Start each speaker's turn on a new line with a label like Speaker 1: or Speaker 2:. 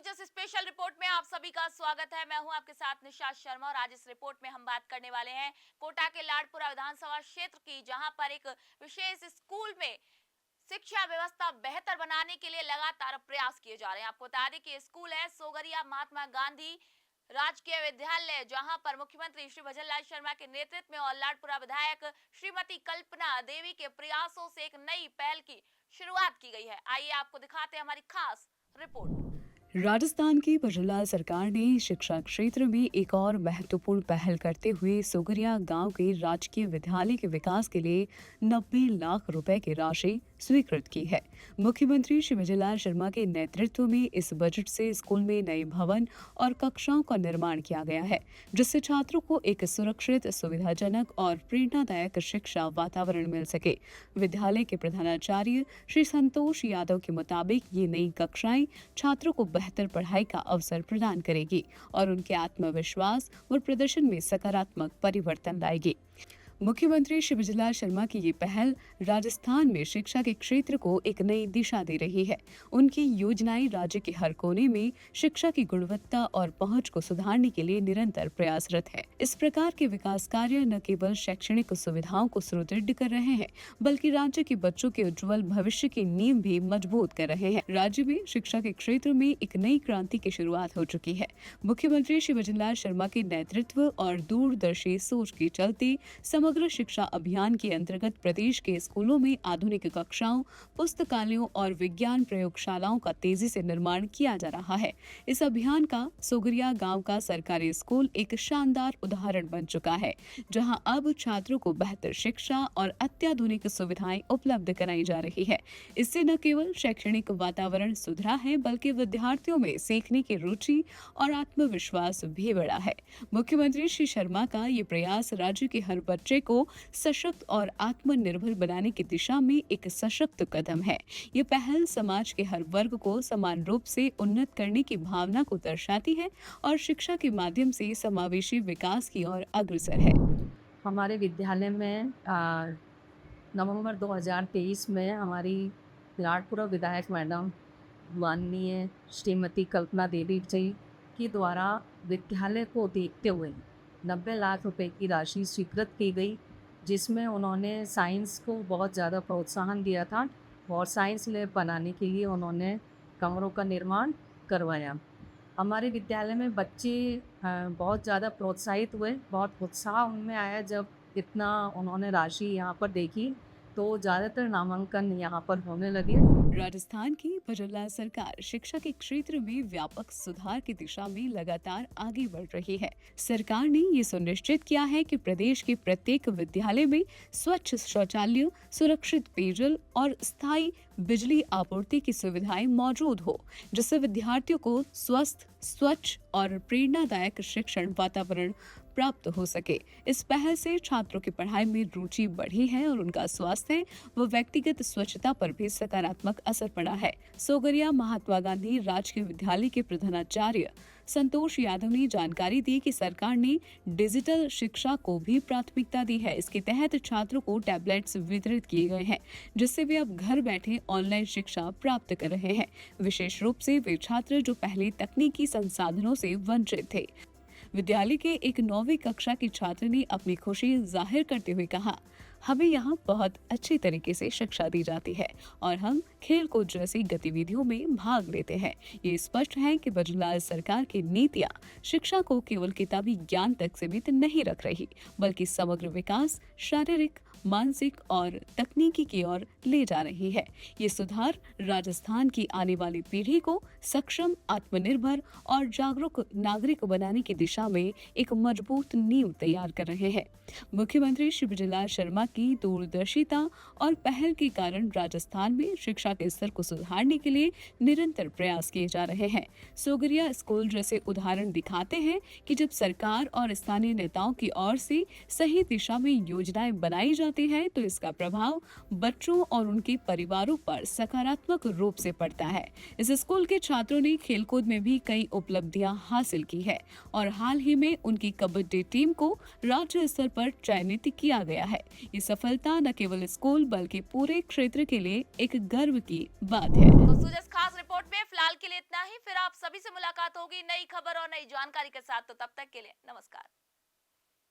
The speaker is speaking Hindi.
Speaker 1: दिलचस्प स्पेशल रिपोर्ट में आप सभी का स्वागत है। मैं हूं आपके साथ निशा शर्मा और आज इस रिपोर्ट में हम बात करने वाले हैं कोटा के लाडपुरा विधानसभा क्षेत्र की, जहां पर एक विशेष स्कूल में शिक्षा व्यवस्था बेहतर बनाने के लिए लगातार प्रयास किए जा रहे हैं। आपको बता दें कि स्कूल है सोगरिया महात्मा गांधी राजकीय विद्यालय, जहां पर मुख्यमंत्री श्री भजनलाल शर्मा के नेतृत्व में और लाडपुरा विधायक श्रीमती कल्पना देवी के प्रयासों से एक नई पहल की शुरुआत की गई है। आइए आपको दिखाते हैं हमारी खास रिपोर्ट।
Speaker 2: राजस्थान की भजनलाल सरकार ने शिक्षा क्षेत्र में एक और महत्वपूर्ण पहल करते हुए सोगरिया गांव के राजकीय विद्यालय के विकास के लिए 90 लाख रुपए की राशि स्वीकृत की है। मुख्यमंत्री श्री भजनलाल शर्मा के नेतृत्व में इस बजट से स्कूल में नए भवन और कक्षाओं का निर्माण किया गया है, जिससे छात्रों को एक सुरक्षित, सुविधाजनक और प्रेरणादायक शिक्षा वातावरण मिल सके। विद्यालय के प्रधानाचार्य श्री संतोष यादव के मुताबिक ये नई कक्षाएं छात्रों को बेहतर पढ़ाई का अवसर प्रदान करेगी और उनके आत्मविश्वास और प्रदर्शन में सकारात्मक परिवर्तन लाएगी। मुख्यमंत्री श्री भजनलाल शर्मा की ये पहल राजस्थान में शिक्षा के क्षेत्र को एक नई दिशा दे रही है। उनकी योजनाएं राज्य के हर कोने में शिक्षा की गुणवत्ता और पहुंच को सुधारने के लिए निरंतर प्रयासरत है। इस प्रकार के विकास कार्य न केवल शैक्षणिक सुविधाओं को सुदृढ़ कर रहे हैं, बल्कि राज्य के बच्चों के उज्जवल भविष्य की नींव भी मजबूत कर रहे हैं। राज्य में शिक्षा के क्षेत्र में एक नई क्रांति की शुरुआत हो चुकी है। मुख्यमंत्री श्री भजनलाल शर्मा के नेतृत्व और दूरदर्शी सोच के चलते समग्र शिक्षा अभियान के अंतर्गत प्रदेश के स्कूलों में आधुनिक कक्षाओं, पुस्तकालयों और विज्ञान प्रयोगशालाओं का तेजी से निर्माण किया जा रहा है। इस अभियान का सोगरिया गांव का सरकारी स्कूल एक शानदार उदाहरण बन चुका है, जहां अब छात्रों को बेहतर शिक्षा और अत्याधुनिक सुविधाएं उपलब्ध कराई जा रही है। इससे न केवल शैक्षणिक वातावरण सुधरा है, बल्कि विद्यार्थियों में सीखने की रुचि और आत्मविश्वास भी बढ़ा है। मुख्यमंत्री श्री शर्मा का ये प्रयास राज्य के हर बच्चे को सशक्त और आत्मनिर्भर बनाने की दिशा में एक सशक्त कदम है। ये पहल समाज के हर वर्ग को समान रूप से उन्नत करने की भावना को दर्शाती है और शिक्षा के माध्यम से समावेशी विकास की ओर अग्रसर है।
Speaker 3: हमारे विद्यालय में नवंबर 2023 में हमारी लाडपुरा विधायक मैडम माननीय श्रीमती कल्पना देवी जी के द्वारा विद्यालय को देखते हुए 90 लाख रुपए की राशि स्वीकृत की गई, जिसमें उन्होंने साइंस को बहुत ज़्यादा प्रोत्साहन दिया था और साइंस लैब बनाने के लिए उन्होंने कमरों का निर्माण करवाया। हमारे विद्यालय में बच्चे बहुत ज़्यादा प्रोत्साहित हुए, बहुत उत्साह उनमें आया जब इतना उन्होंने राशि यहाँ पर देखी, तो ज़्यादातर नामांकन यहाँ पर होने लगे।
Speaker 2: राजस्थान की भजनलाल सरकार शिक्षा के क्षेत्र में व्यापक सुधार की दिशा में लगातार आगे बढ़ रही है। सरकार ने ये सुनिश्चित किया है कि प्रदेश के प्रत्येक विद्यालय में स्वच्छ शौचालय, सुरक्षित पेयजल और स्थायी बिजली आपूर्ति की सुविधाएं मौजूद हो, जिससे विद्यार्थियों को स्वस्थ, स्वच्छ और प्रेरणादायक शिक्षण वातावरण प्राप्त हो सके। इस पहल से छात्रों की पढ़ाई में रुचि बढ़ी है और उनका स्वास्थ्य व व्यक्तिगत स्वच्छता पर भी सकारात्मक असर पड़ा है। सोगरिया महात्मा गांधी राजकीय विद्यालय के प्रधानाचार्य संतोष यादव ने जानकारी दी कि सरकार ने डिजिटल शिक्षा को भी प्राथमिकता दी है। इसके तहत छात्रों को टैबलेट्स वितरित किए गए हैं, जिससे वे अब घर बैठे ऑनलाइन शिक्षा प्राप्त कर रहे हैं। विशेष रूप से वे छात्र जो पहले तकनीकी संसाधनों से वंचित थे। विद्यालय के एक 9वीं कक्षा के छात्र ने अपनी खुशी जाहिर करते हुए कहा, हमें यहाँ बहुत अच्छी तरीके से शिक्षा दी जाती है और हम खेल कूद जैसी गतिविधियों में भाग लेते हैं। ये स्पष्ट है कि भजनलाल सरकार की नीतियाँ शिक्षा को केवल किताबी ज्ञान तक सीमित नहीं रख रही, बल्कि समग्र विकास, शारीरिक, मानसिक और तकनीकी की ओर ले जा रही है। ये सुधार राजस्थान की आने वाली पीढ़ी को सक्षम, आत्मनिर्भर और जागरूक नागरिक बनाने की दिशा में एक मजबूत नींव तैयार कर रहे हैं। मुख्यमंत्री श्री भजनलाल शर्मा की दूरदर्शिता और पहल के कारण राजस्थान में शिक्षा के स्तर को सुधारने के लिए निरंतर प्रयास किए जा रहे हैं। सोगरिया स्कूल जैसे उदाहरण दिखाते हैं कि जब सरकार और स्थानीय नेताओं की ओर से सही दिशा में योजनाएं बनाई जाती जाती है तो इसका प्रभाव बच्चों और उनके परिवारों पर सकारात्मक रूप से पड़ता है। इस स्कूल के छात्रों ने खेलकूद में भी कई उपलब्धियां हासिल की है और हाल ही में उनकी कबड्डी टीम को राज्य स्तर पर चयनित किया गया है। ये सफलता न केवल स्कूल बल्कि पूरे क्षेत्र के लिए एक गर्व की बात है।
Speaker 1: तो सूजस खास रिपोर्ट में फिलहाल के लिए इतना ही। फिर आप सभी से मुलाकात होगी नई खबर और नई जानकारी के साथ। तो तब तक के लिए नमस्कार।